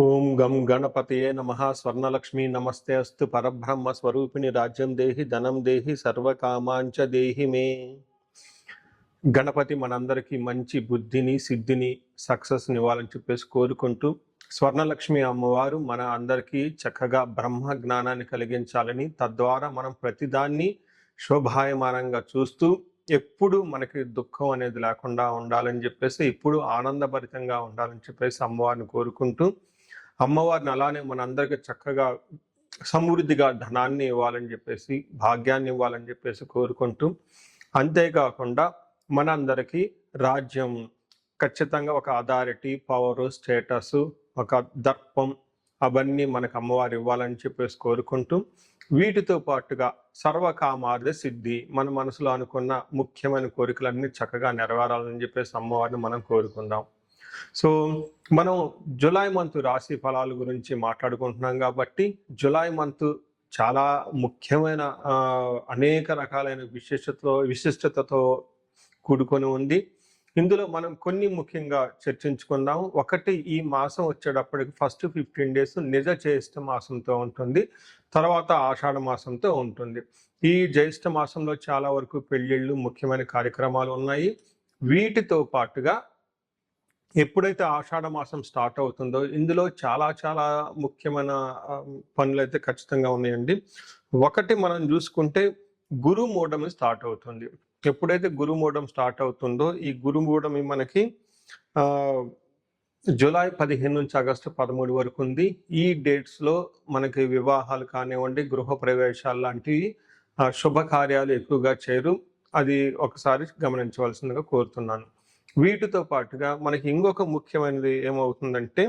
ఓం గం గణపతయే నమః. స్వర్ణలక్ష్మి నమస్తే అస్తు. పరబ్రహ్మ స్వరూపిణి రాజ్యం దేహి ధనం దేహి సర్వకామాంచ దేహి మే. గణపతి మనందరికీ మంచి బుద్ధిని సిద్ధిని సక్సెస్ని ఇవ్వాలని చెప్పేసి కోరుకుంటూ, స్వర్ణలక్ష్మి అమ్మవారు మన అందరికీ చక్కగా బ్రహ్మ జ్ఞానాన్ని కలిగించాలని, తద్వారా మనం ప్రతిదాన్ని శోభాయమానంగా చూస్తూ ఎప్పుడు మనకి దుఃఖం అనేది లేకుండా ఉండాలని చెప్పేసి, ఇప్పుడు ఆనందభరితంగా ఉండాలని చెప్పేసి అమ్మవారిని కోరుకుంటూ, అమ్మవారిని అలానే మనందరికీ చక్కగా సమృద్ధిగా ధనాన్ని ఇవ్వాలని చెప్పేసి, భాగ్యాన్ని ఇవ్వాలని చెప్పేసి కోరుకుంటూ, అంతేకాకుండా మనందరికీ రాజ్యం ఖచ్చితంగా ఒక అథారిటీ, పవరు, స్టేటస్, ఒక దర్పం అవన్నీ మనకు అమ్మవారు ఇవ్వాలని చెప్పేసి కోరుకుంటూ, వీటితో పాటుగా సర్వకామార్థ సిద్ధి, మన మనసులో అనుకున్న ముఖ్యమైన కోరికలన్నీ చక్కగా నెరవేరాలని చెప్పేసి అమ్మవారిని మనం కోరుకుందాం. సో మనం జులై మంత్ రాశి ఫలాల గురించి మాట్లాడుకుంటున్నాం కాబట్టి, జులై మంత్ చాలా ముఖ్యమైన అనేక రకాలైన విశిష్టతతో కూడుకొని ఉంది. ఇందులో మనం కొన్ని ముఖ్యంగా చర్చించుకుందాం. ఒకటి, ఈ మాసం వచ్చేటప్పటికి ఫస్ట్ 15 డేస్ నిజ జ్యేష్ఠ మాసంతో ఉంటుంది, తర్వాత ఆషాఢ మాసంతో ఉంటుంది. ఈ జ్యేష్ఠ మాసంలో చాలా వరకు పెళ్ళిళ్ళు, ముఖ్యమైన కార్యక్రమాలు ఉన్నాయి. వీటితో పాటుగా ఎప్పుడైతే ఆషాఢ మాసం స్టార్ట్ అవుతుందో, ఇందులో చాలా చాలా ముఖ్యమైన పనులు అయితే ఖచ్చితంగా ఉన్నాయండి. ఒకటి మనం చూసుకుంటే గురుమూఢమి స్టార్ట్ అవుతుంది. ఎప్పుడైతే గురుమూఢం స్టార్ట్ అవుతుందో, ఈ గురుమూఢమి మనకి జూలై 15 నుంచి ఆగస్టు 13 వరకు ఉంది. ఈ డేట్స్లో మనకి వివాహాలు కానివ్వండి, గృహ ప్రవేశాలు లాంటివి శుభకార్యాలు ఎక్కువగా చేయరు. అది ఒకసారి గమనించవలసిందిగా కోరుతున్నాను. వీటితో పాటుగా మనకి ఇంకొక ముఖ్యమైనది ఏమవుతుందంటే,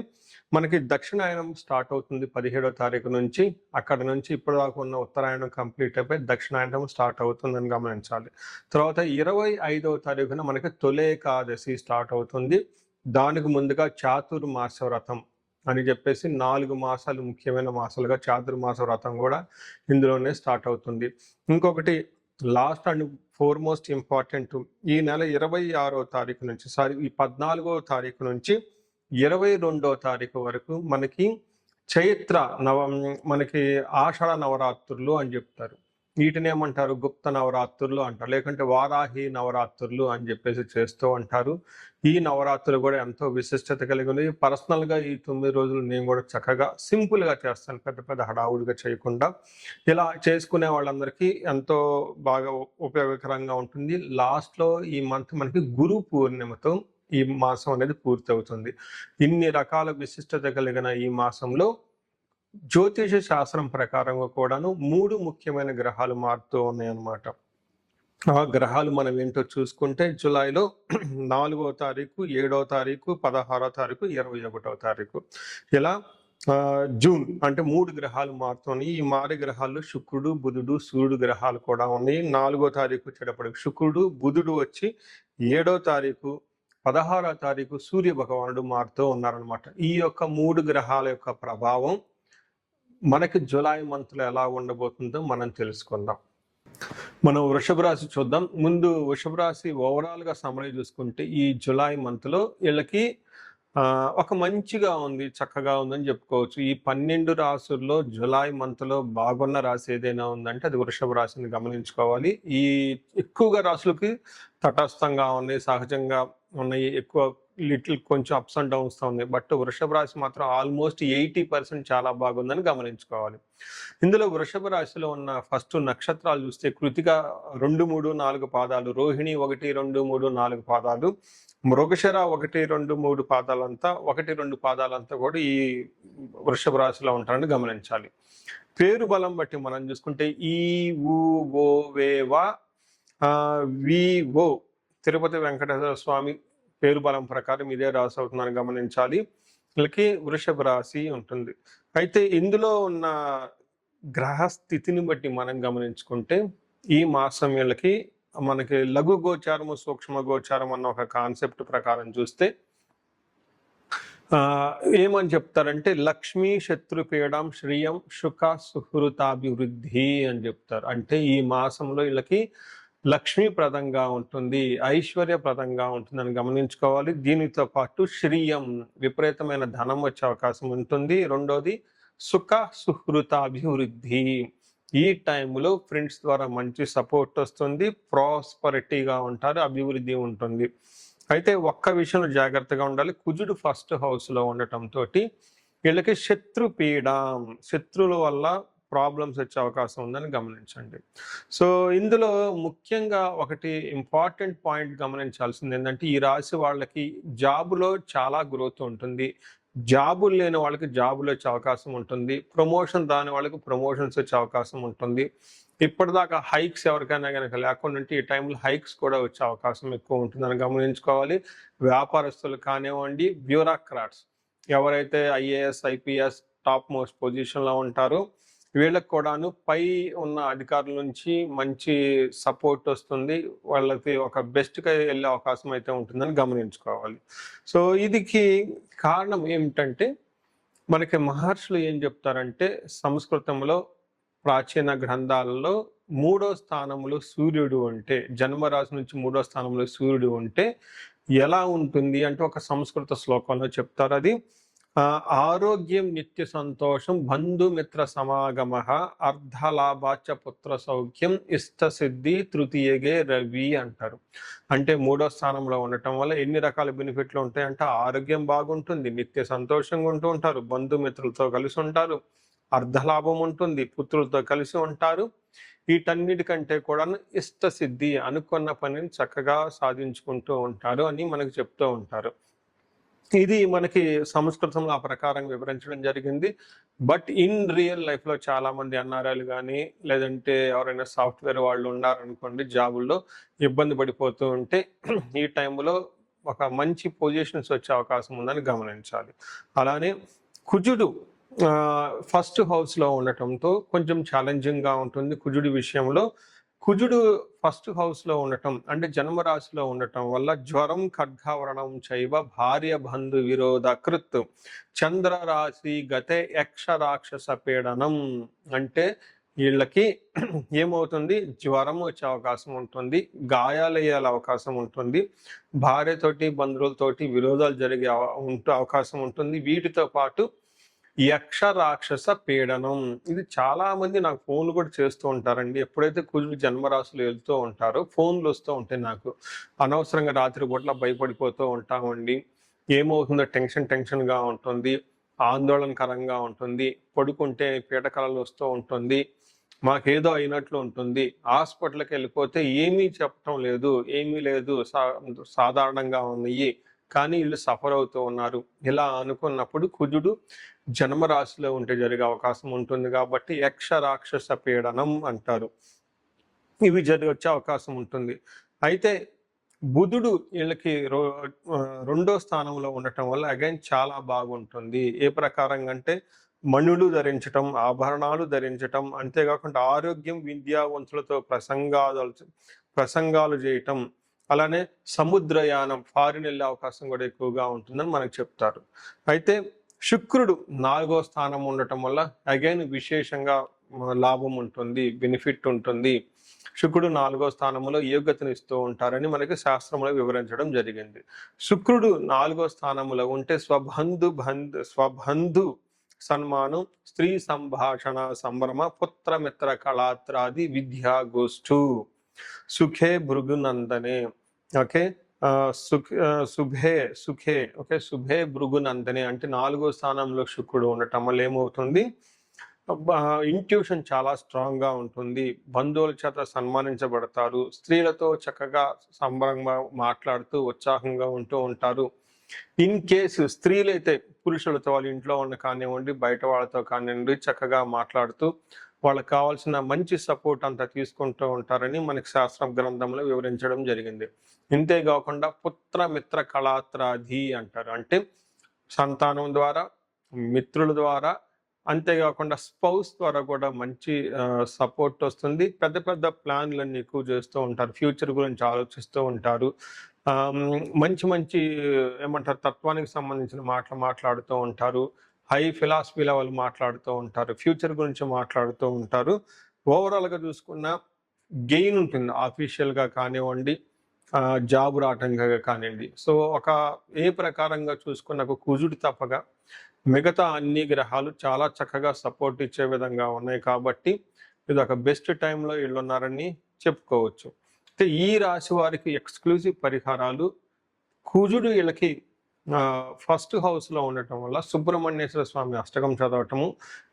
మనకి దక్షిణాయనం స్టార్ట్ అవుతుంది 17వ తారీఖు నుంచి. అక్కడ నుంచి ఇప్పటిదాకా ఉన్న ఉత్తరాయణం కంప్లీట్ అయిపోయి దక్షిణాయనం స్టార్ట్ అవుతుందని గమనించాలి. తర్వాత 25వ తారీఖున మనకి తొలేకాదశి స్టార్ట్ అవుతుంది. దానికి ముందుగా చాతుర్మాస వ్రతం అని చెప్పేసి 4 మాసాలు ముఖ్యమైన మాసాలుగా చాతుర్మాస వ్రతం కూడా ఇందులోనే స్టార్ట్ అవుతుంది. ఇంకొకటి లాస్ట్ అండ్ ఫోర్మోస్ట్ ఇంపార్టెంట్, ఈ నెల 26వ తారీఖు నుంచి ఈ 14వ తారీఖు నుంచి 22వ తారీఖు వరకు మనకి చైత్ర మనకి ఆషాఢ నవరాత్రులు అని చెప్తారు. వీటిని ఏమంటారు? గుప్త నవరాత్రులు అంటారు, లేకుంటే వారాహి నవరాత్రులు అని చెప్పేసి చేస్తూ అంటారు. ఈ నవరాత్రులు కూడా ఎంతో విశిష్టత కలిగి ఉంది. పర్సనల్గా ఈ 9 రోజులు నేను కూడా చక్కగా సింపుల్గా చేస్తాను, పెద్ద పెద్ద హడావుడిగా చేయకుండా. ఇలా చేసుకునే వాళ్ళందరికీ ఎంతో బాగా ఉపయోగకరంగా ఉంటుంది. లాస్ట్లో ఈ మంత్ మనకి గురు పూర్ణిమతో ఈ మాసం అనేది పూర్తి అవుతుంది. ఇన్ని రకాల విశిష్టత కలిగిన ఈ మాసంలో జ్యోతిష శాస్త్రం ప్రకారంగా కూడాను 3 ముఖ్యమైన గ్రహాలు మారుతూ ఉన్నాయన్నమాట. ఆ గ్రహాలు మనం ఏంటో చూసుకుంటే, జూలైలో 4వ తారీఖు, 7వ తారీఖు, 16వ తారీఖు, 21వ తారీఖు, ఇలా జూన్ అంటే 3 గ్రహాలు మారుతున్నాయి. ఈ మారే గ్రహాల్లో శుక్రుడు, బుధుడు, సూర్యుడు గ్రహాలు కూడా ఉన్నాయి. 4వ తారీఖు వచ్చేటప్పటికి శుక్రుడు, బుధుడు వచ్చి 7వ తారీఖు, 16వ తారీఖు సూర్య భగవానుడు మారుతూ ఉన్నారనమాట. ఈ యొక్క 3 గ్రహాల యొక్క ప్రభావం మనకి జూలై మంత్లో ఎలా ఉండబోతుందో మనం తెలుసుకుందాం. మనం వృషభ రాశి చూద్దాం. ముందు వృషభ రాశి ఓవరాల్గా సమరీ చూసుకుంటే, ఈ జూలై మంత్లో వీళ్ళకి ఒక మంచిగా ఉంది, చక్కగా ఉందని చెప్పుకోవచ్చు. ఈ 12 రాశుల్లో జూలై మంత్లో బాగున్న రాశి ఏదైనా ఉందంటే అది వృషభ రాశిని గమనించుకోవాలి. ఈ ఎక్కువగా రాశులకి తటస్థంగా ఉన్నాయి, సహజంగా ఉన్నాయి, ఎక్కువ కొంచెం అప్స్ అండ్ డౌన్స్ ఉన్నాయి. బట్ వృషభ రాశి మాత్రం ఆల్మోస్ట్ 80% చాలా బాగుందని గమనించుకోవాలి. ఇందులో వృషభ రాశిలో ఉన్న ఫస్ట్ నక్షత్రాలు చూస్తే కృతిక 2, 3, 4 పాదాలు, రోహిణి 1, 2, 3, 4 పాదాలు, మృగశిర 1, 2, 3 పాదాలంతా, 1, 2 పాదాలంతా కూడా ఈ వృషభ రాశిలో ఉంటారని గమనించాలి. పేరు బలం బట్టి మనం చూసుకుంటే ఈ ఊ ఓ వేవా వి ఓ తిరుపతి వెంకటేశ్వర స్వామి పేరు బలం ప్రకారం ఇదే రాశి అవుతుందని గమనించాలి. వీళ్ళకి వృషభ రాశి ఉంటుంది. అయితే ఇందులో ఉన్న గ్రహస్థితిని బట్టి మనం గమనించుకుంటే, ఈ మాసం వీళ్ళకి మనకి లఘు గోచారము, సూక్ష్మ గోచారం అన్న ఒక కాన్సెప్ట్ ప్రకారం చూస్తే ఏమని చెప్తారంటే, లక్ష్మీ శత్రుపీడం శ్రియం సుఖ సుహృతాభివృద్ధి అని చెప్తారు. అంటే ఈ మాసంలో వీళ్ళకి లక్ష్మీప్రదంగా ఉంటుంది, ఐశ్వర్యప్రదంగా ఉంటుందని గమనించుకోవాలి. దీనితో పాటు శ్రియం, విపరీతమైన ధనం వచ్చే అవకాశం ఉంటుంది. రెండోది సుఖ సుహృత అభివృద్ధి. ఈ టైంలో ఫ్రెండ్స్ ద్వారా మంచి సపోర్ట్ వస్తుంది, ప్రాస్పరిటీగా ఉంటారు, అభివృద్ధి ఉంటుంది. అయితే ఒక్క విషయంలో జాగ్రత్తగా ఉండాలి. కుజుడు ఫస్ట్ హౌస్లో ఉండటంతో వీళ్ళకి శత్రుపీడ, శత్రువుల వల్ల ప్రాబ్లమ్స్ వచ్చే అవకాశం ఉందని గమనించండి. సో ఇందులో ముఖ్యంగా ఒకటి ఇంపార్టెంట్ పాయింట్ గమనించాల్సింది ఏంటంటే, ఈ రాశి వాళ్ళకి జాబులో చాలా గ్రోత్ ఉంటుంది. జాబులు లేని వాళ్ళకి జాబులు వచ్చే అవకాశం ఉంటుంది. ప్రమోషన్ రాని వాళ్ళకి ప్రమోషన్స్ వచ్చే అవకాశం ఉంటుంది. ఇప్పటిదాకా హైక్స్ ఎవరికైనా కనుక లేకుండా ఉంటే ఈ టైంలో హైక్స్ కూడా వచ్చే అవకాశం ఎక్కువ ఉంటుందని గమనించుకోవాలి. వ్యాపారస్తులు కానివ్వండి, బ్యూరోక్రాట్స్ ఎవరైతే ఐఏఎస్, ఐపీఎస్ టాప్ మోస్ట్ పొజిషన్లో ఉంటారో వీళ్ళకి కూడాను పై ఉన్న అధికారుల నుంచి మంచి సపోర్ట్ వస్తుంది. వాళ్ళకి ఒక బెస్ట్గా వెళ్ళే అవకాశం అయితే ఉంటుందని గమనించుకోవాలి. సో ఇదికి కారణం ఏమిటంటే, మనకి మహర్షులు ఏం చెప్తారంటే, సంస్కృతంలో ప్రాచీన గ్రంథాలలో 3వ స్థానంలో సూర్యుడు ఉంటే, జన్మరాశి నుంచి 3వ స్థానంలో సూర్యుడు ఉంటే ఎలా ఉంటుంది అంటే, ఒక సంస్కృత శ్లోకంలో చెప్తారు. అది ఆరోగ్యం నిత్య సంతోషం బంధుమిత్ర సమాగమ అర్ధలాభాచ పుత్ర సౌఖ్యం ఇష్టసిద్ధి తృతీయగే రవి అంటారు. అంటే 3వ స్థానంలో ఉండటం వల్ల ఎన్ని రకాల బెనిఫిట్లు ఉంటాయంటే, ఆరోగ్యం బాగుంటుంది, నిత్య సంతోషంగా ఉంటూ ఉంటారు, బంధుమిత్రులతో కలిసి ఉంటారు, అర్ధలాభం ఉంటుంది, పుత్రులతో కలిసి ఉంటారు. వీటన్నిటికంటే కూడా ఇష్టసిద్ధి, అనుకున్న పనిని చక్కగా సాధించుకుంటూ ఉంటారు అని మనకు చెప్తూ ఉంటారు. ఇది మనకి సంస్కృతంలో ఆ ప్రకారంగా వివరించడం జరిగింది. బట్ ఇన్ రియల్ లైఫ్లో చాలా మంది ఎన్ఆర్ఐలు కానీ, లేదంటే ఎవరైనా సాఫ్ట్వేర్ వాళ్ళు ఉన్నారనుకోండి, జాబుల్లో ఇబ్బంది పడిపోతూ ఉంటే ఈ టైంలో ఒక మంచి పొజిషన్స్ వచ్చే అవకాశం ఉందని గమనించాలి. అలానే కుజుడు ఫస్ట్ హౌస్లో ఉండటంతో కొంచెం ఛాలెంజింగ్గా ఉంటుంది. కుజుడి విషయంలో కుజుడు ఫస్ట్ హౌస్లో ఉండటం అంటే జన్మరాశిలో ఉండటం వల్ల జ్వరం ఖడ్గావరణం చైవ భార్య బంధు విరోధ కృత్ చంద్రరాశి గతే యక్ష రాక్షస పీడనం. అంటే వీళ్ళకి ఏమవుతుంది, జ్వరం వచ్చే అవకాశం ఉంటుంది, గాయాలయ్యే అవకాశం ఉంటుంది, భార్యతోటి బంధువులతోటి విరోధాలు జరిగే అవకాశం ఉంటుంది. వీటితో పాటు యక్ష రాక్షస పీడనం. ఇది చాలా మంది నాకు ఫోన్లు కూడా చేస్తూ ఉంటారండి. ఎప్పుడైతే కుజుడు జన్మరాశులు వెళ్తూ ఉంటారో ఫోన్లు వస్తూ ఉంటాయి నాకు. అనవసరంగా రాత్రి పూట్ల భయపడిపోతూ ఉంటామండి. ఏమవుతుందో టెన్షన్గా ఉంటుంది, ఆందోళనకరంగా ఉంటుంది, పడుకుంటే పీడకలలు వస్తూ ఉంటుంది, మాకేదో అయినట్లు ఉంటుంది. హాస్పిటల్కి వెళ్ళిపోతే ఏమీ చెప్పటం లేదు, ఏమీ లేదు, సాధారణంగా ఉన్నాయి, కానీ వీళ్ళు సఫర్ అవుతూ ఉన్నారు. ఇలా అనుకున్నప్పుడు కుజుడు జన్మరాశిలో ఉంటే జరిగే అవకాశం ఉంటుంది కాబట్టి యక్ష రాక్షస పీడనం అంటారు. ఇవి వచ్చే అవకాశం ఉంటుంది. అయితే బుధుడు వీళ్ళకి 2వ స్థానంలో ఉండటం వల్ల అగైన్ చాలా బాగుంటుంది. ఏ ప్రకారంగా అంటే, మణులు ధరించటం, ఆభరణాలు ధరించటం, అంతేకాకుండా ఆరోగ్యం, విద్యావంతులతో ప్రసంగాలు చేయటం, అలానే సముద్రయానం, ఫారిన్ వెళ్ళే అవకాశం కూడా ఎక్కువగా ఉంటుందని మనకు చెప్తారు. అయితే శుక్రుడు 4వ స్థానం ఉండటం వల్ల అగైన్ విశేషంగా లాభం ఉంటుంది, బెనిఫిట్ ఉంటుంది. శుక్రుడు 4వ స్థానంలో యోగ్యతను ఇస్తూ ఉంటారని మనకి శాస్త్రంలో వివరించడం జరిగింది. శుక్రుడు 4వ స్థానంలో ఉంటే స్వబంధు సన్మానం, స్త్రీ సంభాషణ సంభ్రమ, పుత్రమిత్ర కళాత్రాది విద్యా గోష్ఠు, సుఖే భృగునందనే. ఓకే, శుభే భృగునందనే అంటే 4వ స్థానంలో శుక్రుడు ఉండటం వల్ల ఏమవుతుంది, ఇంట్యూషన్ చాలా స్ట్రాంగ్గా ఉంటుంది, బంధువుల చేత సన్మానించబడతారు, స్త్రీలతో చక్కగా సంబరంగా మాట్లాడుతూ ఉత్సాహంగా ఉంటూ ఉంటారు. ఇన్ కేసు స్త్రీలైతే పురుషులతో వాళ్ళ ఇంట్లో ఉన్న కానివ్వండి, బయట వాళ్ళతో కానివ్వండి, చక్కగా మాట్లాడుతూ వాళ్ళకి కావాల్సిన మంచి సపోర్ట్ అంతా తీసుకుంటూ ఉంటారని మనకి శాస్త్ర గ్రంథంలో వివరించడం జరిగింది. ఇంతేకాకుండా పుత్రమిత్ర కళాత్రాధి అంటారు. అంటే సంతానం ద్వారా, మిత్రుల ద్వారా, అంతేకాకుండా స్పౌస్ ద్వారా కూడా మంచి సపోర్ట్ వస్తుంది. పెద్ద పెద్ద ప్లాన్లన్నీ ఎక్కువ చేస్తూ ఉంటారు, ఫ్యూచర్ గురించి ఆలోచిస్తూ ఉంటారు, మంచి ఏమంటారు తత్వానికి సంబంధించిన మాటలు మాట్లాడుతూ ఉంటారు, హై ఫిలాసఫీ లెవెల్ మాట్లాడుతూ ఉంటారు, ఫ్యూచర్ గురించి మాట్లాడుతూ ఉంటారు. ఓవరాల్గా చూసుకున్న గెయిన్ ఉంటుంది ఆఫీషియల్గా కానివ్వండి, జాబ్ రావటంగా కానివ్వండి. సో ఏ ప్రకారంగా చూసుకున్న కుజుడు తప్పగా మిగతా అన్ని గ్రహాలు చాలా చక్కగా సపోర్ట్ ఇచ్చే విధంగా ఉన్నాయి కాబట్టి ఇది ఒక బెస్ట్ టైంలో వీళ్ళు ఉన్నారని చెప్పుకోవచ్చు. అయితే ఈ రాశి వారికి ఎక్స్క్లూజివ్ పరిహారాలు, కుజుడు వీళ్ళకి ఫస్ట్ హౌస్లో ఉండటం వల్ల సుబ్రహ్మణ్యేశ్వర స్వామి అష్టకం చదవటము,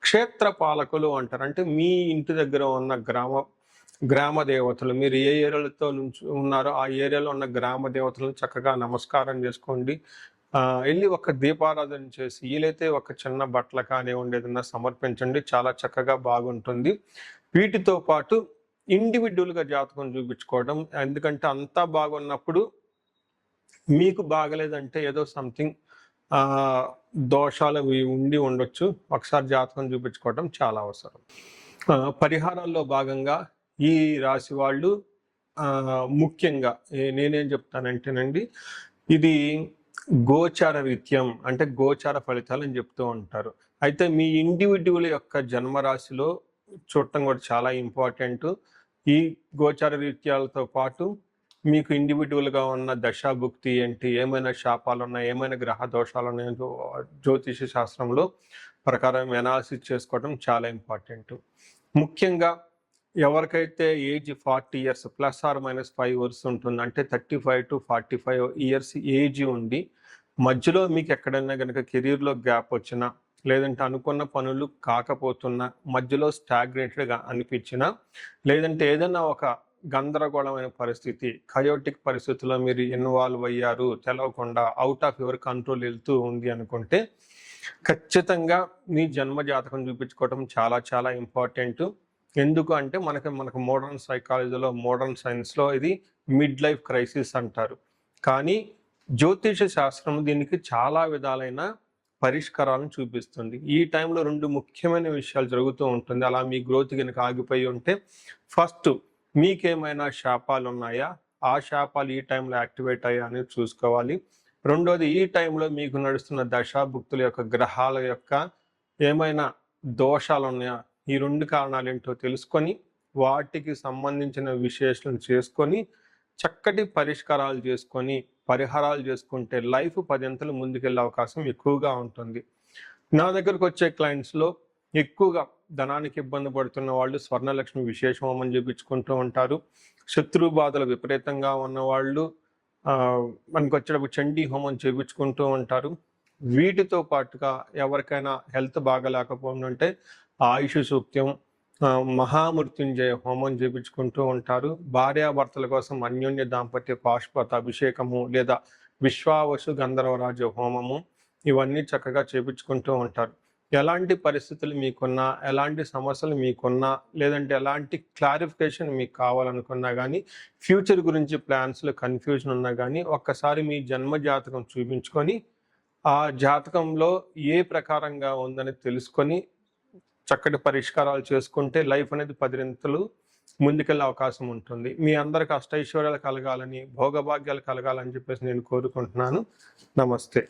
క్షేత్ర పాలకులు అంటారు. అంటే మీ ఇంటి దగ్గర ఉన్న గ్రామ దేవతలు, మీరు ఏ ఏరియాలతో నుంచి ఉన్నారో ఆ ఏరియాలో ఉన్న గ్రామ దేవతలను చక్కగా నమస్కారం చేసుకోండి. వెళ్ళి ఒక దీపారాధన చేసి వీలైతే ఒక చిన్న బట్టలు కానివ్వండి ఏదన్నా సమర్పించండి, చాలా చక్కగా బాగుంటుంది. వీటితో పాటు ఇండివిజువల్గా జాతకం చూపించుకోవడం, ఎందుకంటే అంతా బాగున్నప్పుడు మీకు బాగలేదంటే ఏదో సంథింగ్ దోషాలు ఉండి ఉండొచ్చు. ఒకసారి జాతకం చూపించుకోవడం చాలా అవసరం. పరిహారాల్లో భాగంగా ఈ రాశి వాళ్ళు ముఖ్యంగా నేనేం చెప్తానంటేనండి, ఇది గోచార రీత్యం అంటే గోచార ఫలితాలు అని చెప్తూ ఉంటారు. అయితే మీ ఇండివిజువల్ యొక్క జన్మరాశిలో చూడటం కూడా చాలా ఇంపార్టెంట్. ఈ గోచార రీత్యాలతో పాటు మీకు ఇండివిజువల్గా ఉన్న దశాభుక్తి ఏంటి, ఏమైనా శాపాలు ఉన్నాయి, ఏమైనా గ్రహ దోషాలు ఉన్నాయో జ్యోతిష శాస్త్రంలో ప్రకారం ఎనాలిసిస్ చేసుకోవడం చాలా ఇంపార్టెంట్. ముఖ్యంగా ఎవరికైతే ఏజ్ 40 ఇయర్స్ +or-5 ఇయర్స్ ఉంటుంది, అంటే 35 to 45 ఇయర్స్ ఏజ్ ఉండి మధ్యలో మీకు ఎక్కడైనా కనుక కెరీర్లో గ్యాప్ వచ్చినా, లేదంటే అనుకున్న పనులు కాకపోతున్నా, మధ్యలో స్టాగ్నేటెడ్గా అనిపించినా, లేదంటే ఏదైనా ఒక గందరగోళమైన పరిస్థితి, కయోటిక్ పరిస్థితుల్లో మీరు ఇన్వాల్వ్ అయ్యారు, తెలవకుండా అవుట్ ఆఫ్ యువర్ కంట్రోల్ వెళ్తూ ఉంది అనుకుంటే ఖచ్చితంగా మీ జన్మ జాతకం చూపించుకోవడం చాలా చాలా ఇంపార్టెంట్. ఎందుకు అంటే మనకు మోడర్న్ సైకాలజీలో, మోడర్న్ సైన్స్లో ఇది మిడ్ లైఫ్ క్రైసిస్ అంటారు. కానీ జ్యోతిష శాస్త్రం దీనికి చాలా విధాలైన పరిష్కారాలను చూపిస్తుంది. ఈ టైంలో 2 ముఖ్యమైన విషయాలు జరుగుతూ ఉంటుంది. అలా మీ గ్రోత్ కనుక ఆగిపోయి ఉంటే, ఫస్ట్ మీకేమైనా శాపాలు ఉన్నాయా, ఆ శాపాలు ఈ టైంలో యాక్టివేట్ అయ్యా అనేది చూసుకోవాలి. రెండోది, ఈ టైంలో మీకు నడుస్తున్న దశాభుక్తుల యొక్క గ్రహాల యొక్క ఏమైనా దోషాలు ఉన్నాయా, ఈ 2 కారణాలు ఏంటో తెలుసుకొని వాటికి సంబంధించిన విశ్లేషణ చేసుకొని చక్కటి పరిష్కారాలు చేసుకొని పరిహారాలు చేసుకుంటే లైఫ్ 10 అంతలు ముందుకెళ్ళే అవకాశం ఎక్కువగా ఉంటుంది. నా దగ్గరకు వచ్చే క్లయింట్స్లో ఎక్కువగా ధనానికి ఇబ్బంది పడుతున్న వాళ్ళు స్వర్ణలక్ష్మి విశేష హోమం చేయించుకుంటూ ఉంటారు. శత్రు బాధలు విపరీతంగా ఉన్నవాళ్ళు మనకు వచ్చేటప్పుడు చండీ హోమం చేయించుకుంటూ ఉంటారు. వీటితో పాటుగా ఎవరికైనా హెల్త్ బాగలేకపోతుంటే ఆయుష్ సూక్త్యం, మహామృత్యుంజయ హోమం చేయించుకుంటూ ఉంటారు. భార్యాభర్తల కోసం అన్యోన్య దాంపత్య పాశుపత అభిషేకము లేదా విశ్వావసు గంధర్వరాజ హోమము ఇవన్నీ చక్కగా చేయించుకుంటూ ఉంటారు. ఎలాంటి పరిస్థితులు మీకున్నా, ఎలాంటి సమస్యలు మీకున్నా, లేదంటే ఎలాంటి క్లారిఫికేషన్ మీకు కావాలనుకున్నా కానీ, ఫ్యూచర్ గురించి ప్లాన్స్లో కన్ఫ్యూజన్ ఉన్నా కానీ ఒక్కసారి మీ జన్మ జాతకం చూపించుకొని ఆ జాతకంలో ఏ ప్రకారంగా ఉందని తెలుసుకొని చక్కటి పరిష్కారాలు చేసుకుంటే లైఫ్ అనేది 10 రెట్లు ముందుకెళ్ళే అవకాశం ఉంటుంది. మీ అందరికి అష్టైశ్వర్యాలు కలగాలని, భోగభాగ్యాలు కలగాలని చెప్పేసి నేను కోరుకుంటున్నాను. నమస్తే.